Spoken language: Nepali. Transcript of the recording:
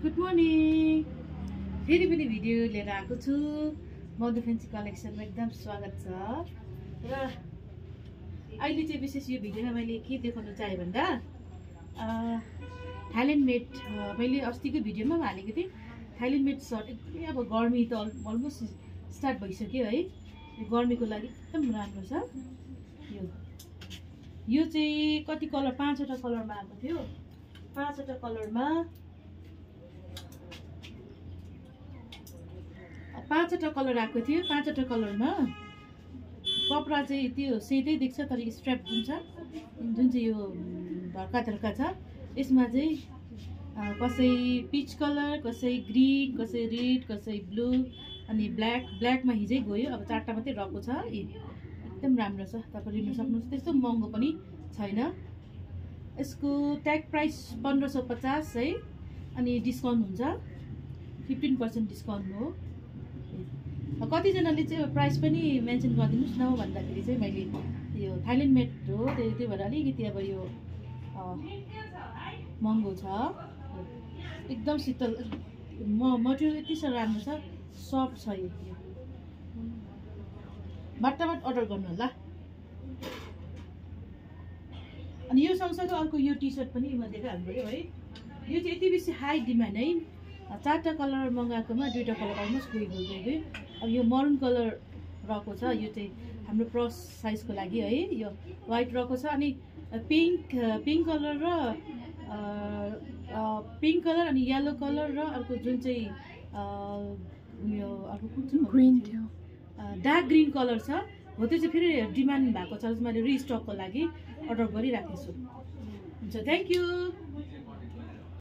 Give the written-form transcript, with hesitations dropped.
Good morning. फेरि पनि भिडियो लिएर आएको छु। मधु फ्यान्सी कलेक्सनमा एकदम स्वागत छ। र अहिले चाहिँ विशेष यो भिडियोमा मैले के देखाउन चाहे भन्दा थाइल्यान्ड मेड मैले अस्तिको भिडियोमा पनि हालेको थिएँ। थाइल्यान्ड मेड सर्ट एकदमै अब गर्मी त अलमोस्ट स्टार्ट भइसक्यो है। गर्मीको लागि एकदम राम्रो छ। यो चाहिँ कति कलर 5वटा कलरमा आएको थियो। 5वटा कलरमा 5वटा कलर आएको थियो। 5वटा कलरमा कपडा चाहिँ त्यो सेतै देख्छ, तर स्ट्र्याप जुन चाहिँ यो धर्का छ, यसमा चाहिँ कसै पिच कलर, कसै ग्रिन, कसै रेड, कसै ब्लू अनि ब्ल्याकमा हिजै गयो। अब 4टा मात्रै रहेको छ। एकदम राम्रो छ, तपाईँ लिन सक्नुहुन्छ। त्यस्तो महँगो पनि छैन। यसको ट्याग प्राइस 1550 है। अनि डिस्काउन्ट हुन्छ, 15% डिस्काउन्ट हो। कतिजनाले चाहिँ प्राइस पनि मेन्सन गरिदिनुहोस् न भन्दाखेरि चाहिँ मैले यो थाइल्यान्ड मेड हो, त्यही भएर अलिकति अब यो महँगो छ। एकदम शीतल, मटेरियल यति साह्रो राम्रो छ, सफ्ट छ। यो बाटाबाट अर्डर गर्नु होला। अनि यो सँगसँगै अर्को यो टी सर्ट पनि म देखाइहाल्नु पऱ्यो है। यो चाहिँ यति बेसी हाई डिमान्ड है। 4टा कलर मगाएकोमा 2टा कलर अलमोस्ट गयो। अब यो मरुन कलर रहेको छ। यो चाहिँ हाम्रो प्लस साइजको लागि है। यो वाइट रहेको छ अनि पिङ्क कलर अनि येलो कलर र अर्को जुन चाहिँ यो अर्को कुन चाहिँ ग्रिन थियो, डार्क ग्रिन कलर छ हो। त्यो चाहिँ फेरि डिमान्ड भएको छ। मैले रिस्टकको लागि अर्डर गरिराखेको छु। हुन्छ, थ्याङ्क यू।